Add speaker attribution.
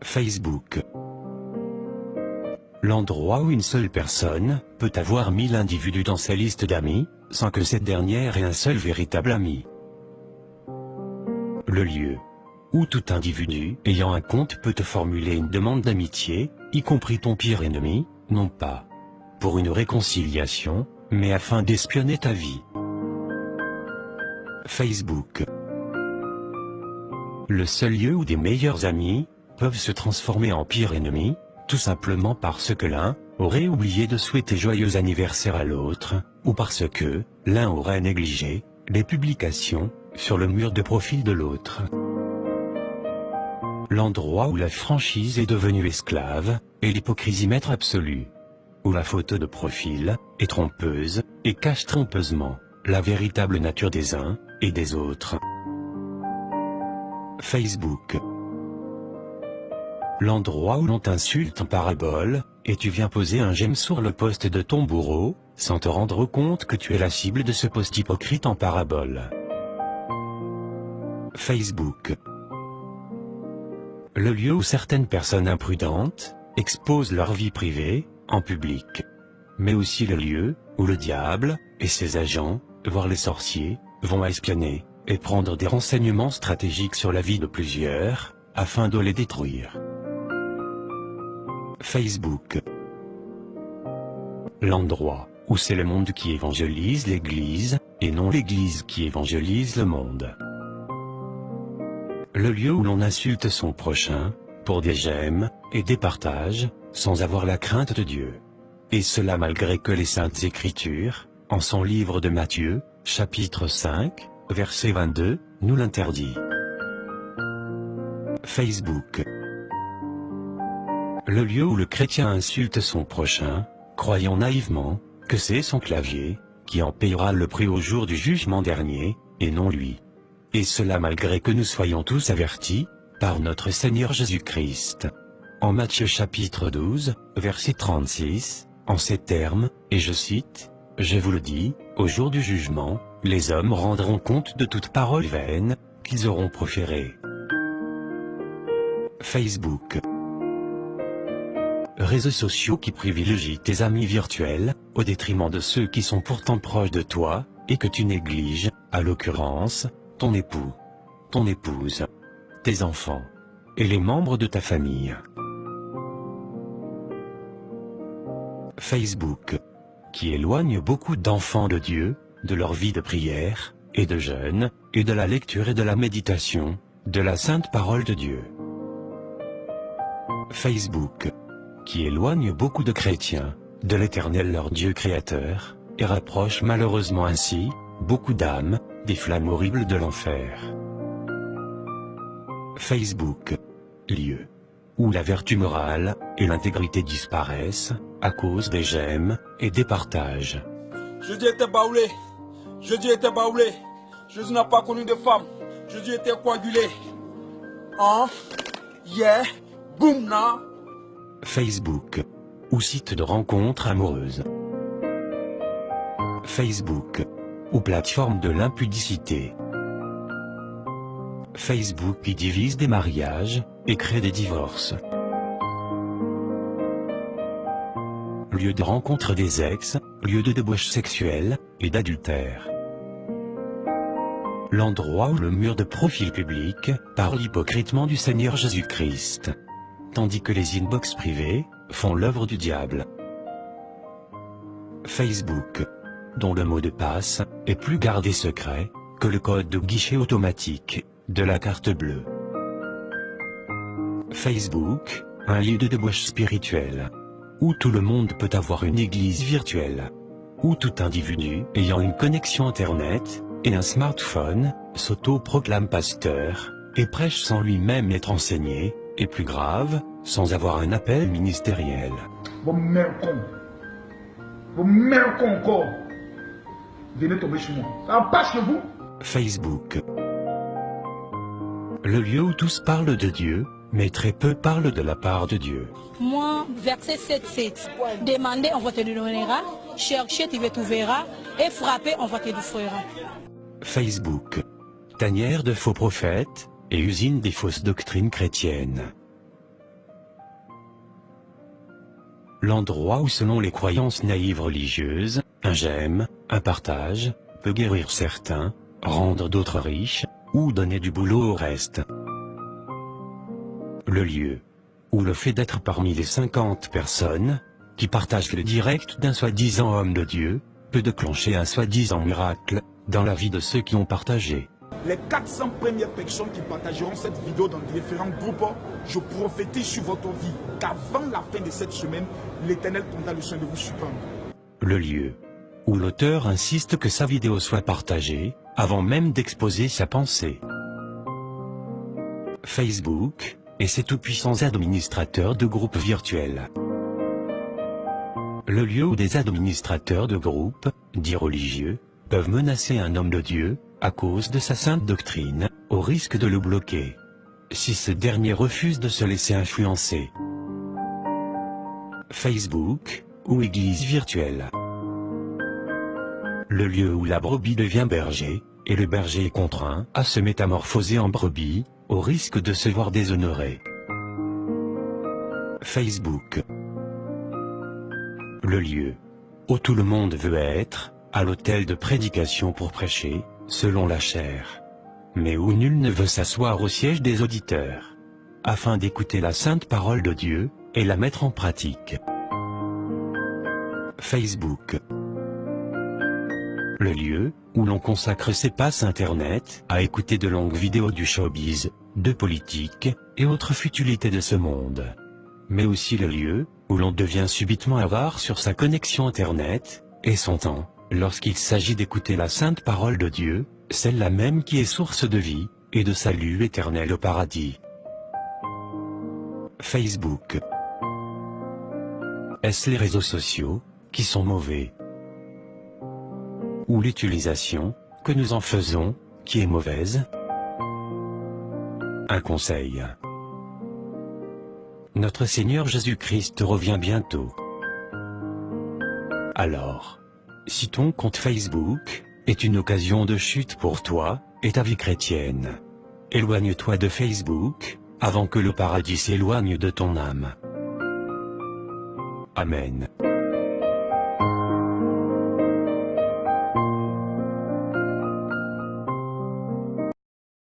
Speaker 1: Facebook. L'endroit où une seule personne peut avoir 1000 individus dans sa liste d'amis, sans que cette dernière ait un seul véritable ami. Le lieu où tout individu ayant un compte peut te formuler une demande d'amitié, y compris ton pire ennemi, non pas pour une réconciliation, mais afin d'espionner ta vie. Facebook. Le seul lieu où des meilleurs amis peuvent se transformer en pire ennemis, tout simplement parce que l'un aurait oublié de souhaiter joyeux anniversaire à l'autre, ou parce que l'un aurait négligé les publications sur le mur de profil de l'autre. L'endroit où la franchise est devenue esclave, et l'hypocrisie maître absolue. Où la photo de profil est trompeuse, et cache trompeusement la véritable nature des uns et des autres. Facebook. L'endroit où l'on t'insulte en parabole, et tu viens poser un j'aime sur le post de ton bourreau, sans te rendre compte que tu es la cible de ce post hypocrite en parabole. Facebook. Le lieu où certaines personnes imprudentes exposent leur vie privée, en public. Mais aussi le lieu où le diable et ses agents, voire les sorciers, vont espionner et prendre des renseignements stratégiques sur la vie de plusieurs, afin de les détruire. Facebook. L'endroit où c'est le monde qui évangélise l'Église, et non l'Église qui évangélise le monde. Le lieu où l'on insulte son prochain, pour des j'aime, et des partages, sans avoir la crainte de Dieu. Et cela malgré que les Saintes Écritures, en son livre de Matthieu, chapitre 5, verset 22, nous l'interdit. Facebook. Le lieu où le chrétien insulte son prochain, croyant naïvement que c'est son clavier qui en payera le prix au jour du jugement dernier, et non lui. Et cela malgré que nous soyons tous avertis par notre Seigneur Jésus-Christ. En Matthieu chapitre 12, verset 36, en ces termes, et je cite, « Je vous le dis, au jour du jugement, les hommes rendront compte de toute parole vaine qu'ils auront proférée. » Facebook. Réseaux sociaux qui privilégient tes amis virtuels, au détriment de ceux qui sont pourtant proches de toi, et que tu négliges, à l'occurrence, ton époux, ton épouse, tes enfants, et les membres de ta famille. Facebook. Qui éloigne beaucoup d'enfants de Dieu, de leur vie de prière, et de jeûne, et de la lecture et de la méditation, de la sainte parole de Dieu. Facebook. Qui éloigne beaucoup de chrétiens, de l'Éternel leur Dieu créateur, et rapproche malheureusement ainsi, beaucoup d'âmes, des flammes horribles de l'enfer. Facebook. Lieu où la vertu morale et l'intégrité disparaissent, à cause des j'aime et des partages.
Speaker 2: Jésus était baoulé, Jésus était baoulé, Jésus n'a pas connu de femme, Jésus était coagulé. Boum, na.
Speaker 1: Facebook. Ou site de rencontres amoureuses. Facebook. Ou plateforme de l'impudicité. Facebook qui divise des mariages, et crée des divorces. Lieu de rencontre des ex, lieu de débauche sexuelle, et d'adultère. L'endroit où le mur de profil public parle hypocritement du Seigneur Jésus-Christ. Tandis que les inbox privés font l'œuvre du diable. Facebook. Dont le mot de passe est plus gardé secret que le code de guichet automatique de la carte bleue. Facebook, un lieu de débauche spirituelle, où tout le monde peut avoir une église virtuelle, où tout individu ayant une connexion Internet et un smartphone s'auto-proclame pasteur et prêche sans lui-même être enseigné, et plus grave, sans avoir un appel ministériel.
Speaker 3: Vos mères cons encore. Venez tomber sur moi. Ça en passe chez vous.
Speaker 1: Facebook. Le lieu où tous parlent de Dieu, mais très peu parlent de la part de Dieu.
Speaker 4: Moi, verset 7, demandez, on va te le donnera, cherchez, tu te verras, et frappez, on va te l'offrira.
Speaker 1: Facebook. Tanière de faux prophètes, et usine des fausses doctrines chrétiennes. l'endroit où selon les croyances naïves religieuses, un j'aime, un partage, peut guérir certains, rendre d'autres riches, ou donner du boulot au reste. Le lieu où le fait d'être parmi les 50 personnes qui partagent le direct d'un soi-disant homme de Dieu peut déclencher un soi-disant miracle dans la vie de ceux qui ont partagé.
Speaker 3: Les 400 premières personnes qui partageront cette vidéo dans différents groupes, je prophétise sur votre vie qu'avant la fin de cette semaine, l'Éternel prendra le soin de vous surprendre.
Speaker 1: Le lieu où l'auteur insiste que sa vidéo soit partagée avant même d'exposer sa pensée. Facebook et ses tout-puissants administrateurs de groupes virtuels. Le lieu où des administrateurs de groupes, dits religieux, peuvent menacer un homme de Dieu à cause de sa sainte doctrine, au risque de le bloquer, si ce dernier refuse de se laisser influencer. Facebook ou église virtuelle. Le lieu où la brebis devient berger, et le berger est contraint à se métamorphoser en brebis, au risque de se voir déshonoré. Facebook. Le lieu où tout le monde veut être, à l'autel de prédication pour prêcher, selon la chair, mais où nul ne veut s'asseoir au siège des auditeurs, afin d'écouter la sainte parole de Dieu, et la mettre en pratique. Facebook. Le lieu où l'on consacre ses passes internet à écouter de longues vidéos du showbiz, de politique, et autres futilités de ce monde. Mais aussi le lieu où l'on devient subitement avare sur sa connexion internet, et son temps, lorsqu'il s'agit d'écouter la sainte parole de Dieu, celle-là même qui est source de vie, et de salut éternel au paradis. Facebook. Est-ce les réseaux sociaux qui sont mauvais? Ou l'utilisation que nous en faisons qui est mauvaise? Un conseil. Notre Seigneur Jésus-Christ revient bientôt. Alors, si ton compte Facebook est une occasion de chute pour toi et ta vie chrétienne, éloigne-toi de Facebook avant que le paradis s'éloigne de ton âme. Amen.